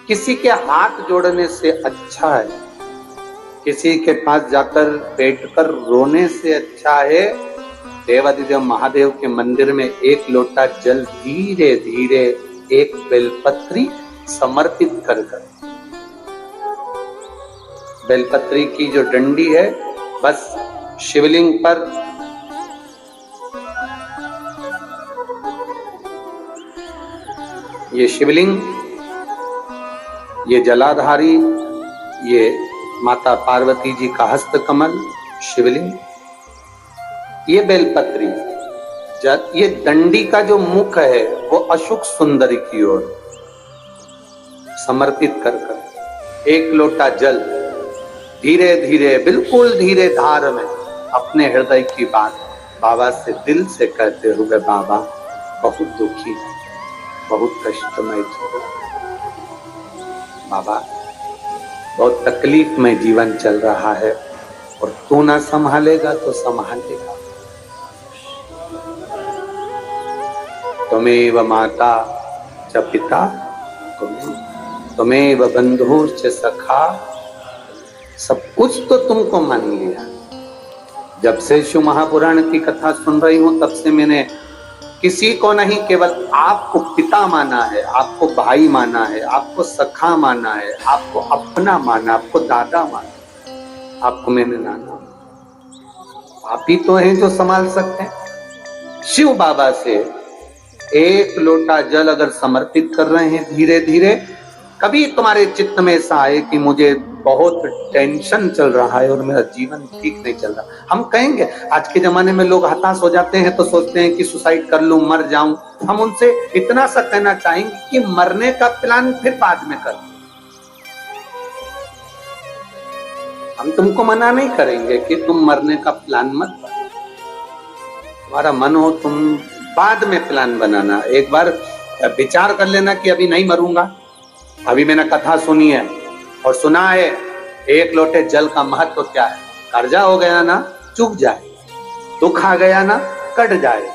किसी के हाथ जोड़ने से अच्छा है, किसी के पास जाकर बैठकर रोने से अच्छा है देवादिदेव महादेव के मंदिर में एक लोटा जल धीरे धीरे एक बेलपत्री समर्पित कर बेलपत्री की जो डंडी है बस शिवलिंग पर ये शिवलिंग, ये जलाधारी, ये माता पार्वती जी का हस्त कमल शिवलिंग, ये बेलपत्री, ये दंडी का जो मुख है वो अशोक सुंदरी की ओर समर्पित कर एक लोटा जल धीरे धीरे बिल्कुल धीरे धार में अपने हृदय की बात बाबा से दिल से कहते हुए, बाबा बहुत दुखी, बहुत कष्टमय जीवन, बाबा बहुत तकलीफ में जीवन चल रहा है और तू ना संभालेगा तो संभालेगा। त्वमेव माता च पिता त्वमेव बंधुश्च सखा, सब कुछ तो तुमको मान लिया। जब से शिव महापुराण की कथा सुन रही हूं तब से मैंने किसी को नहीं केवल आपको पिता माना है, आपको भाई माना है, आपको सखा माना है, आपको अपना माना, आपको दादा माना, आपको मैंने नाना। आप ही तो हैं जो संभाल सकते हैं। शिव बाबा से एक लोटा जल अगर समर्पित कर रहे हैं धीरे धीरे, कभी तुम्हारे चित्त में ऐसा आए कि मुझे बहुत टेंशन चल रहा है और मेरा जीवन ठीक नहीं चल रहा, हम कहेंगे, आज के जमाने में लोग हताश हो जाते हैं तो सोचते हैं कि सुसाइड कर लूं, मर जाऊं। हम उनसे इतना सा कहना चाहेंगे कि मरने का प्लान फिर बाद में कर, हम तुमको मना नहीं करेंगे कि तुम मरने का प्लान मत बनाओ। तुम्हारा मन हो तुम बाद में प्लान बनाना, एक बार विचार कर लेना कि अभी नहीं मरूंगा। अभी मैंने कथा सुनी है और सुना है एक लोटे जल का महत्व क्या है। कर्जा हो गया ना चुक जाए, दुख आ गया ना कट जाए।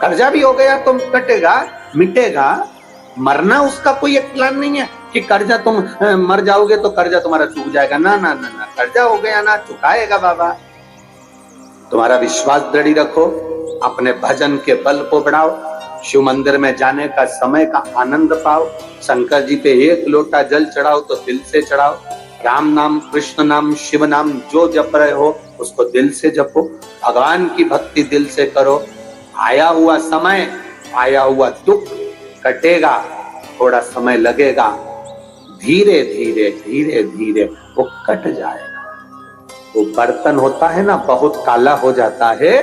कर्जा भी हो गया तो कटेगा, मिटेगा। मरना उसका कोई एक प्लान नहीं है कि कर्जा तुम मर जाओगे तो कर्जा तुम्हारा चुक जाएगा। ना ना ना ना, कर्जा हो गया ना चुकाएगा बाबा। तुम्हारा विश्वास दृढ़ रखो, अपने भजन के बल को बढ़ाओ, शिव मंदिर में जाने का समय का आनंद पाओ, शंकर जी पे एक लोटा जल चढ़ाओ तो दिल से चढ़ाओ। राम नाम, कृष्ण नाम, शिव नाम जो जप रहे हो उसको दिल से जपो, भगवान की भक्ति दिल से करो। आया हुआ समय, आया हुआ दुख कटेगा, थोड़ा समय लगेगा, धीरे धीरे धीरे धीरे वो कट जाएगा। वो बर्तन होता है ना बहुत काला हो जाता है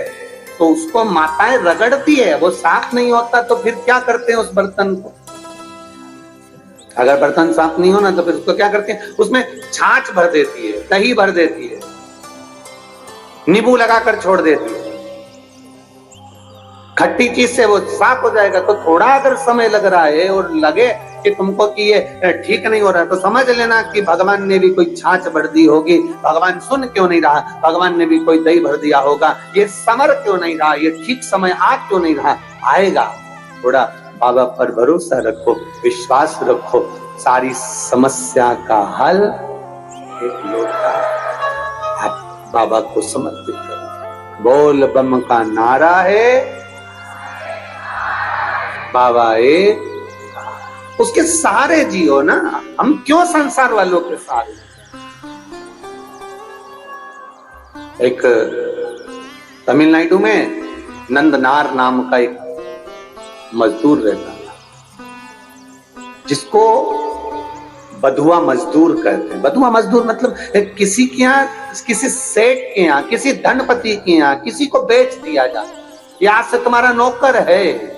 तो उसको माताएं रगड़ती है, वो साफ नहीं होता तो फिर क्या करते हैं उस बर्तन को। अगर बर्तन साफ नहीं हो ना तो फिर उसको क्या करते हैं, उसमें छाछ भर देती है, दही भर देती है, नींबू लगाकर छोड़ देती है, खट्टी चीज से वो साफ हो जाएगा। तो थोड़ा अगर समय लग रहा है और लगे कि तुमको कि ये ठीक नहीं हो रहा तो समझ लेना कि भगवान ने भी कोई छाछ भर दी होगी। भगवान सुन क्यों नहीं रहा, भगवान ने भी कोई दही भर दिया होगा। ये समर क्यों नहीं रहा, ये ठीक समय आ क्यों नहीं रहा, आएगा। थोड़ा बाबा पर भरोसा रखो, विश्वास रखो, सारी समस्या का हल एक लोटा आप बाबा को समर्पित करो। बोल बम का नारा है, बाबा एक, उसके सहारे जियो ना। हम क्यों संसार वालों के सहारे। एक तमिलनाडु में नंदनार नाम का एक मजदूर रहता था जिसको बधुआ मजदूर कहते हैं। बधुआ मजदूर मतलब किसी के यहाँ, किसी सेठ के यहाँ, किसी धनपति के यहाँ किसी को बेच दिया जाता, ये आज से तुम्हारा नौकर है।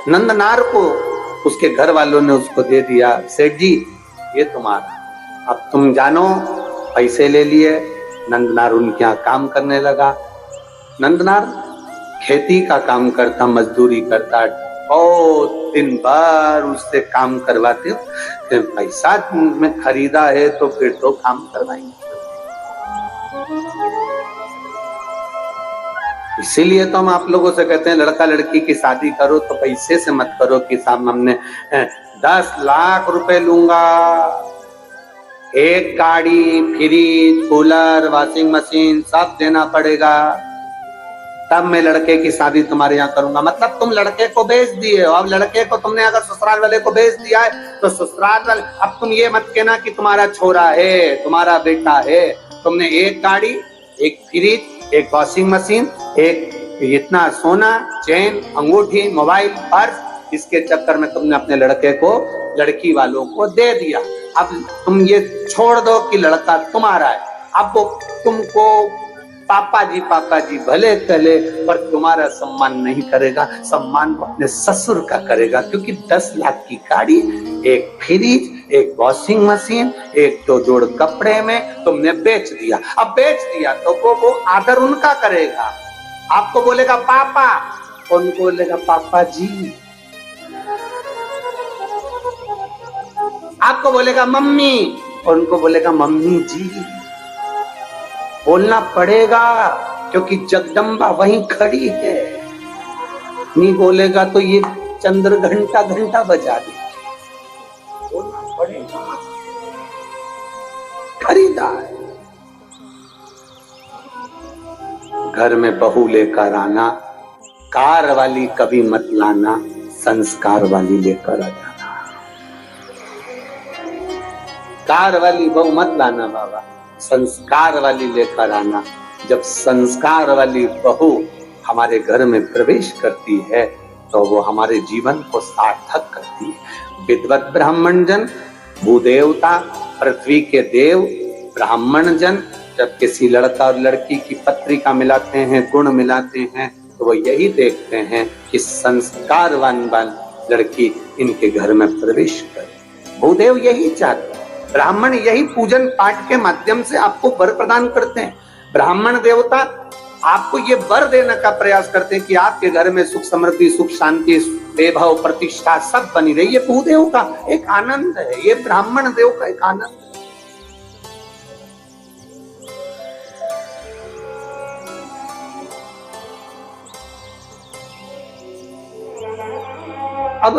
नंदनार को उसके घर वालों ने उसको दे दिया, सेठ जी ये तुम्हारा, अब तुम जानो। पैसे ले लिए, नंदनार उनके यहाँ काम करने लगा। नंदनार खेती का काम करता, मजदूरी करता और दिन भर उससे काम करवाते हो, फिर पैसा में खरीदा है तो फिर तो काम करवाएंगे। इसीलिए तो हम आप लोगों से कहते हैं लड़का लड़की की शादी करो तो पैसे से मत करो कि साहब हमने 10 लाख रुपए लूंगा, एक गाड़ी, फ्रिज, कूलर, वॉशिंग मशीन सब देना पड़ेगा, तब मैं लड़के की शादी तुम्हारे यहाँ करूंगा। मतलब तुम लड़के को बेच दिए हो। अब लड़के को तुमने अगर ससुराल वाले को बेच दिया है तो ससुराल वाले, अब तुम ये मत कहना कि तुम्हारा छोरा है, तुम्हारा बेटा है। तुमने एक गाड़ी, एक फ्रिज, एक वॉशिंग मशीन, एक इतना सोना, चेन, अंगूठी, मोबाइल, पर्स, इसके चक्कर में तुमने अपने लड़के को लड़की वालों को दे दिया। अब तुम ये छोड़ दो कि लड़का तुम्हारा है। अब वो तुमको पापा जी भले कहले पर तुम्हारा सम्मान नहीं करेगा, सम्मान वो अपने ससुर का करेगा। क्योंकि 10 लाख की गाड़ी, एक फ्रिज, एक वॉशिंग मशीन, एक 2 जोड़ कपड़े में तुमने बेच दिया। अब बेच दिया तो वो आदर उनका करेगा। आपको बोलेगा पापा, उनको बोलेगा पापा जी। आपको बोलेगा मम्मी, उनको बोलेगा मम्मी जी। बोलना पड़ेगा क्योंकि जगदम्बा वहीं खड़ी है। नहीं बोलेगा तो ये चंद्र घंटा घंटा बजा दे। बोलना पड़ेगा, खरीदा है। घर में बहू लेकर आना, कार वाली कभी मत लाना, संस्कार वाली लेकर आ जाना। कार वाली बहू मत लाना बाबा, संस्कार वाली लेकर आना। जब संस्कार वाली बहू हमारे घर में प्रवेश करती है तो वो हमारे जीवन को सार्थक करती है। विद्वत ब्राह्मण जन, भूदेवता, पृथ्वी के देव ब्राह्मण जन जब किसी लड़का और लड़की की पत्रिका मिलाते हैं, गुण मिलाते हैं, तो वो यही देखते हैं कि संस्कारवान लड़की इनके घर में प्रवेश करे। भूदेव यही चाहते हैं। ब्राह्मण यही पूजन पाठ के माध्यम से आपको वर प्रदान करते हैं। ब्राह्मण देवता आपको ये वर देने का प्रयास करते हैं कि आपके घर में सुख समृद्धि, सुख शांति, वैभव, प्रतिष्ठा सब बनी रही। ये भूदेव का एक आनंद है, ये ब्राह्मण देव का एक आनंद है। अब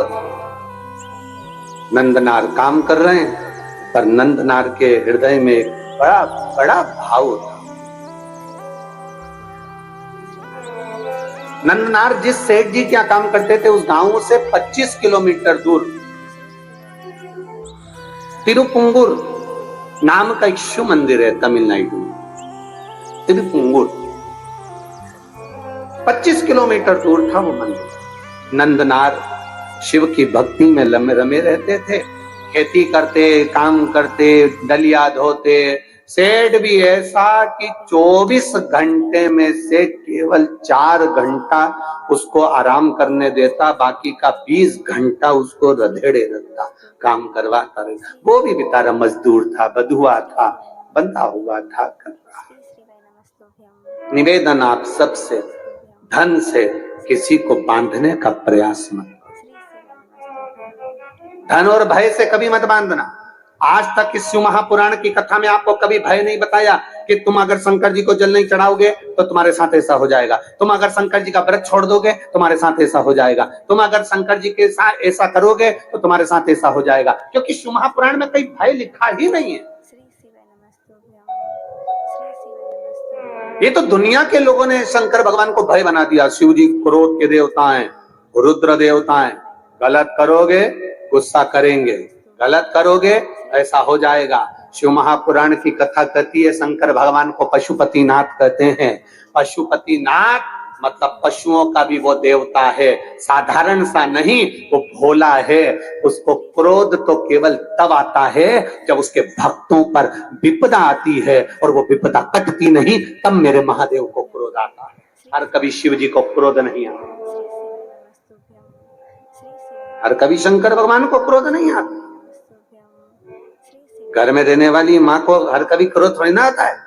नंदनार काम कर रहे हैं, पर नंदनार के हृदय में एक बड़ा बड़ा भाव था। नंदनार जिस सेठ जी क्या काम करते थे उस गांव से 25 किलोमीटर दूर तिरुपुंगुर नाम का एक शिव मंदिर है तमिलनाडु में। तिरुपुंगुर 25 किलोमीटर दूर था वो मंदिर। नंदनार शिव की भक्ति में रमे रहते थे, खेती करते, काम करते, डलिया धोते। सेठ भी ऐसा कि 24 घंटे में से केवल 4 घंटा उसको आराम करने देता, बाकी का 20 घंटा उसको रधेड़े रखता, काम करवाता रहता। वो भी बेचारा मजदूर था, बधुआ था, बंधा हुआ था, कर रहा। निवेदन आप सबसे, धन से किसी को बांधने का प्रयास मत, धन और भय से कभी मत बांधना। आज तक इस शिव महापुराण की कथा में आपको कभी भय नहीं बताया कि तुम अगर शंकर जी को जल नहीं चढ़ाओगे तो तुम्हारे साथ ऐसा हो जाएगा, तुम अगर शंकर जी का व्रत छोड़ दोगे तुम्हारे साथ ऐसा हो जाएगा, तुम अगर शंकर जी के साथ ऐसा करोगे तो तुम्हारे साथ ऐसा हो जाएगा। क्योंकि शिव महापुराण में कोई भय लिखा ही नहीं है। ये तो दुनिया के लोगों ने शंकर भगवान को भय बना दिया। शिव जी क्रोध के देवता हैं, रुद्र देवता हैं, गलत करोगे गुस्सा करेंगे, गलत करोगे ऐसा हो जाएगा। शिव महापुराण की कथा कहती है शंकर भगवान को पशुपतिनाथ कहते हैं। पशुपतिनाथ मतलब पशुओं का भी वो देवता है, साधारण सा नहीं, वो भोला है। उसको क्रोध तो केवल तब आता है जब उसके भक्तों पर विपदा आती है, और वो विपदा कटती नहीं, तब मेरे महादेव को क्रोध आता है। हर कभी शिव जी को क्रोध नहीं आता, हर कभी शंकर भगवान को क्रोध नहीं आता। घर में रहने वाली माँ को हर कभी क्रोध थोड़ी ना आता है।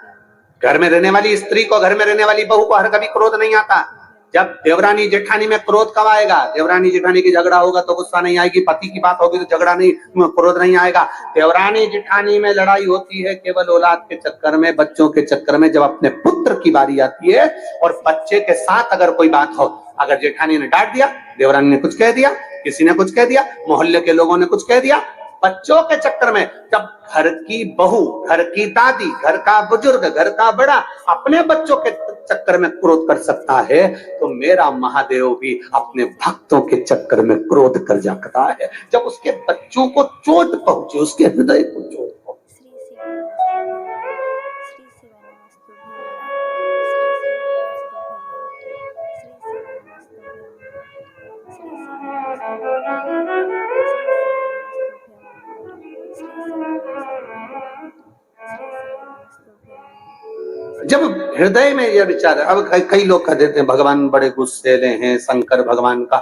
घर में रहने वाली स्त्री को, घर में रहने वाली बहू को हर कभी क्रोध नहीं आता। जब देवरानी जेठानी में क्रोध कब आएगा? देवरानी जेठानी की झगड़ा होगा तो गुस्सा नहीं आएगी, पति की बात होगी तो झगड़ा नहीं, क्रोध नहीं आएगा। देवरानी जेठानी में लड़ाई होती है केवल औलाद के चक्कर में, बच्चों के चक्कर में। जब अपने पुत्र की बारी आती है और बच्चे के साथ अगर कोई बात हो, अगर जेठानी ने डांट दिया, देवरानी ने कुछ कह दिया, किसी ने कुछ कह दिया, मोहल्ले के लोगों ने कुछ कह दिया, बच्चों के चक्कर में, जब घर की बहू, घर की दादी, घर का बुजुर्ग, घर का बड़ा अपने बच्चों के चक्कर में क्रोध कर सकता है, तो मेरा महादेव भी अपने भक्तों के चक्कर में क्रोध कर सकता है। जब उसके बच्चों को चोट पहुंचे, उसके हृदय को चोट पहुंचे। जब हृदय में यह विचार, अब कई लोग कह देते हैं भगवान बड़े गुस्सेले हैं, शंकर भगवान का,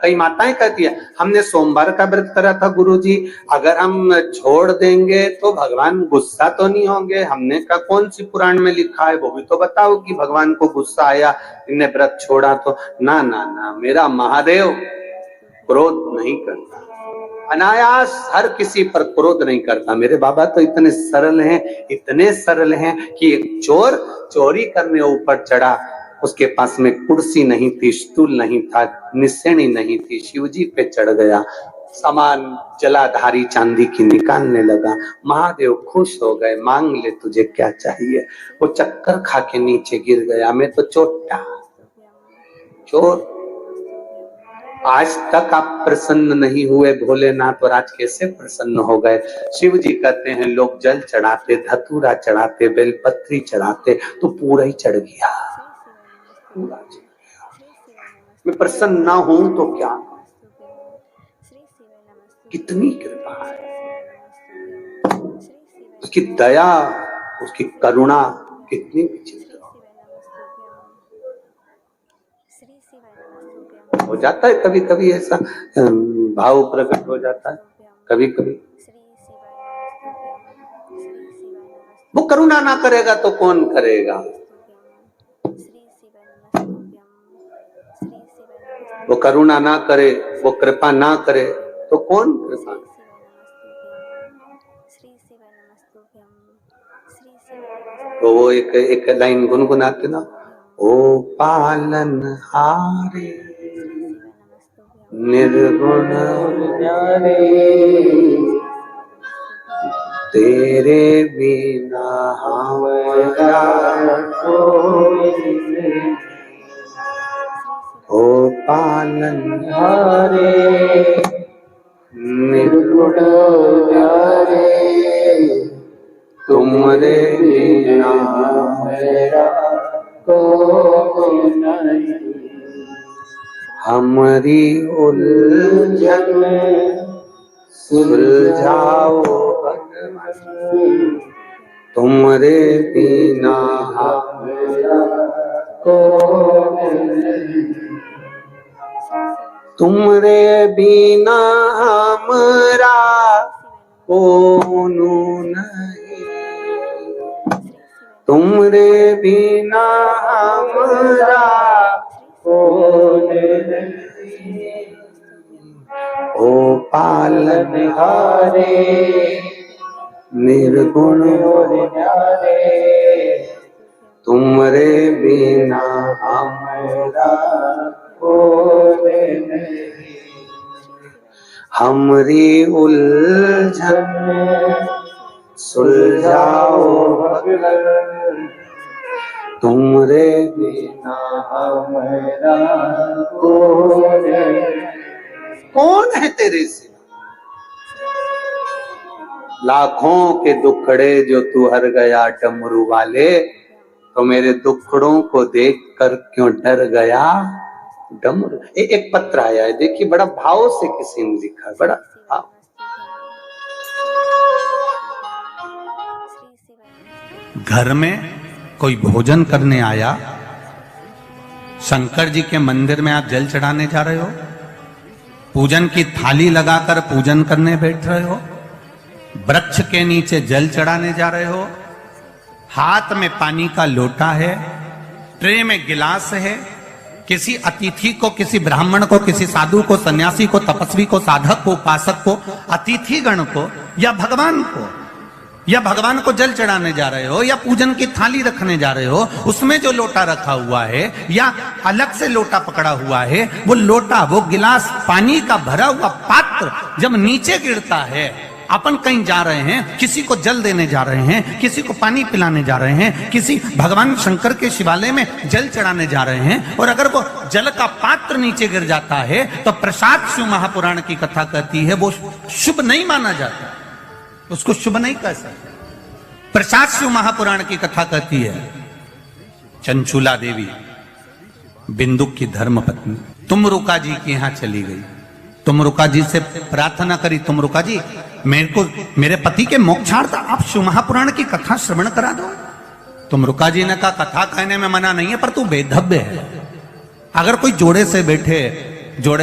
कई माताएं कहती है हमने सोमवार का व्रत करा था गुरुजी, अगर हम छोड़ देंगे तो भगवान गुस्सा तो नहीं होंगे? हमने कहा कौन सी पुराण में लिखा है, वो भी तो बताओ कि भगवान को गुस्सा आया, इन्हें व्रत छोड़ा तो। ना ना ना, मेरा महादेव क्रोध नहीं करता, अनायास हर किसी पर क्रोध नहीं करता। मेरे बाबा तो इतने सरल हैं, इतने सरल हैं कि एक चोर चोरी करने ऊपर चढ़ा, उसके पास में कुर्सी नहीं थी, स्टूल नहीं था, निसेनी नहीं थी, शिवजी पे चढ़ गया, सामान जलाधारी चांदी की निकालने लगा, महादेव खुश हो गए, मांग ले तुझे क्या चाहिए। वो चक्कर खा के नीचे गिर गया, मैं तो चोटा चोर। आज तक आप प्रसन्न नहीं हुए भोलेनाथ, और आज कैसे प्रसन्न हो गए? शिव जी कहते हैं लोग जल चढ़ाते, धतूरा चढ़ाते, बेलपत्री चढ़ाते, तो पूरा ही चढ़ गया, पूरा चढ़ गया। मैं प्रसन्न ना हूं तो क्या? कितनी कृपा है उसकी, दया, उसकी करुणा कितनी विचित्र हो जाता है। कभी कभी ऐसा भाव प्रकट हो जाता है, कभी कभी। वो करुणा ना करेगा तो कौन करेगा? वो करुणा ना करे, वो कृपा ना करे तो कौन कृपा? तो वो एक लाइन गुनगुनाते ना, ओ पालन हारे निर्गुण न्यारे, तेरे बिना हमारा कोई नहीं। ओ पालन हारे निर्गुण न्यारे, तुमरे बिना मेरा कोई नहीं। हमारी उलझन सुलझाओ भगवान, तुमरे बिना हमारा कोई नहीं। तुमरे बिना हमारा कौन नहीं, तुमरे बिना हमारा कौन नहीं। ओ पालनहारे निर्गुण और न्यारे, तुमरे बिना हमारा कौन नहीं। हमरी उलझन सुलझाओ भगवान, तुमरे बिना हमारा कौन है तेरे सिवा? लाखों के दुखड़े जो तू हर गया डमरू वाले, तो मेरे दुखड़ों को देखकर क्यों डर गया डमरू। एक पत्र आया है, देखिए बड़ा भाव से किसी ने लिखा है, बड़ा भाव। घर में कोई भोजन करने आया, शंकर जी के मंदिर में आप जल चढ़ाने जा रहे हो, पूजन की थाली लगाकर पूजन करने बैठ रहे हो, वृक्ष के नीचे जल चढ़ाने जा रहे हो, हाथ में पानी का लोटा है, ट्रे में गिलास है, किसी अतिथि को, किसी ब्राह्मण को, किसी साधु को, सन्यासी को, तपस्वी को, साधक को, उपासक को, अतिथि गण को या भगवान को जल चढ़ाने जा रहे हो या पूजन की थाली रखने जा रहे हो, उसमें जो लोटा रखा हुआ है या अलग से लोटा पकड़ा हुआ है, वो लोटा, वो गिलास, पानी का भरा हुआ पात्र जब नीचे गिरता है, अपन कहीं जा रहे हैं, किसी को जल देने जा रहे हैं, किसी को पानी पिलाने जा रहे हैं, किसी भगवान शंकर के शिवालय में जल चढ़ाने जा रहे हैं, और अगर वो जल का पात्र नीचे गिर जाता है तो प्रसाद शिव महापुराण की कथा कहती है वो शुभ नहीं माना जाता, उसको शुभ नहीं कह सकते। प्रसाद शिव महापुराण की कथा कहती है चंचुला देवी, बिंदुक की धर्मपत्नी, तुमरुका जी के यहां चली गई। तुमरुका जी से प्रार्थना करी, तुमरुका जी मेरे पति के मोक्षार्थ आप शिव महापुराण की कथा श्रवण करा दो। तुमरुका जी ने कहा कथा कहने में मना नहीं है, पर तू बेधव्य है। अगर कोई जोड़े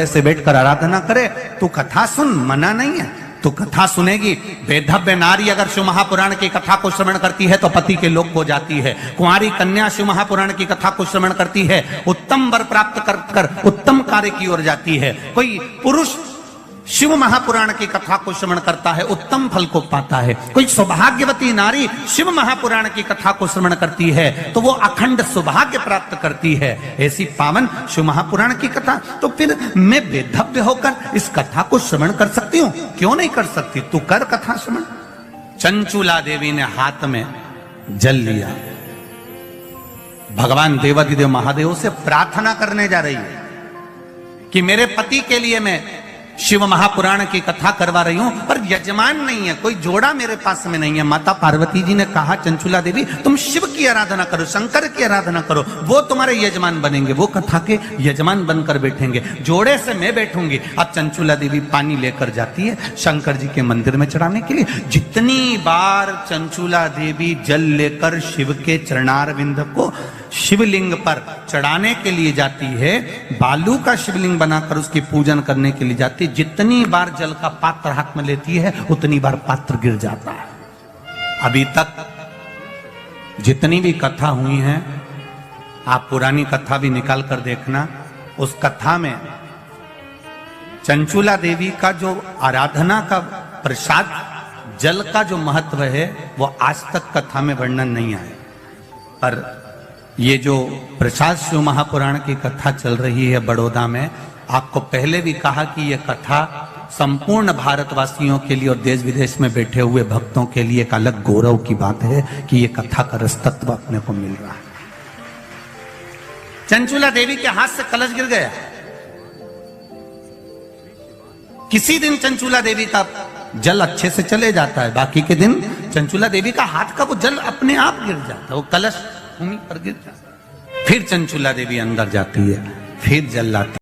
से बैठकर आराधना करे तू कथा सुन, मना नहीं है, तू कथा सुनेगी। बेधव्य नारी अगर शिव महापुराण की कथा को श्रवण करती है तो पति के लोक हो जाती है। कुंवारी कन्या शिव महापुराण की कथा को श्रवण करती है, उत्तम वर प्राप्त कर उत्तम कार्य की ओर जाती है। कोई पुरुष शिव महापुराण की कथा को श्रवण करता है, उत्तम फल को पाता है। कोई सौभाग्यवती नारी शिव महापुराण की कथा को श्रवण करती है तो वो अखंड सौभाग्य प्राप्त करती है। ऐसी पावन शिव महापुराण की कथा, तो फिर मैं बेधव्य होकर इस कथा को श्रवण कर सकती हूँ, क्यों नहीं कर सकती? तू कर कथा श्रवण। चंचुला देवी ने हाथ में जल लिया, भगवान देवाधिदेव महादेव से प्रार्थना करने जा रही है कि मेरे पति के लिए मैं शिव महापुराण की कथा करवा रही हूं, पर यजमान नहीं है, कोई जोड़ा मेरे पास में नहीं है। माता पार्वती जी ने कहा चंचुला देवी तुम शिव की आराधना करो, शंकर की आराधना करो, वो तुम्हारे यजमान बनेंगे, वो कथा के यजमान बनकर बैठेंगे, जोड़े से मैं बैठूंगी। अब चंचुला देवी पानी लेकर जाती है शंकर जी के मंदिर में चढ़ाने के लिए। जितनी बार चंचुला देवी जल लेकर शिव के चरणारविंद को शिवलिंग पर चढ़ाने के लिए जाती है, बालू का शिवलिंग बनाकर उसकी पूजन करने के लिए जाती है, जितनी बार जल का पात्र हाथ में लेती है उतनी बार पात्र गिर जाता है। अभी तक जितनी भी कथा हुई हैं, आप पुरानी कथा भी निकाल कर देखना, उस कथा में चंचुला देवी का जो आराधना का प्रसाद जल का जो महत्व है वो आज तक कथा में वर्णन नहीं आया। पर ये जो प्रसाद शिव महापुराण की कथा चल रही है बड़ौदा में, आपको पहले भी कहा कि यह कथा संपूर्ण भारतवासियों के लिए और देश विदेश में बैठे हुए भक्तों के लिए एक अलग गौरव की बात है कि यह कथा का रसतत्व अपने को मिल रहा है। चंचुला देवी के हाथ से कलश गिर गया। किसी दिन चंचुला देवी का जल अच्छे से चले जाता है, बाकी के दिन चंचुला देवी का हाथ का वो जल अपने आप गिर जाता है, वो कलश भूमि पर गिर जाता है। फिर चंचुला देवी अंदर जाती है, फिर जल लाती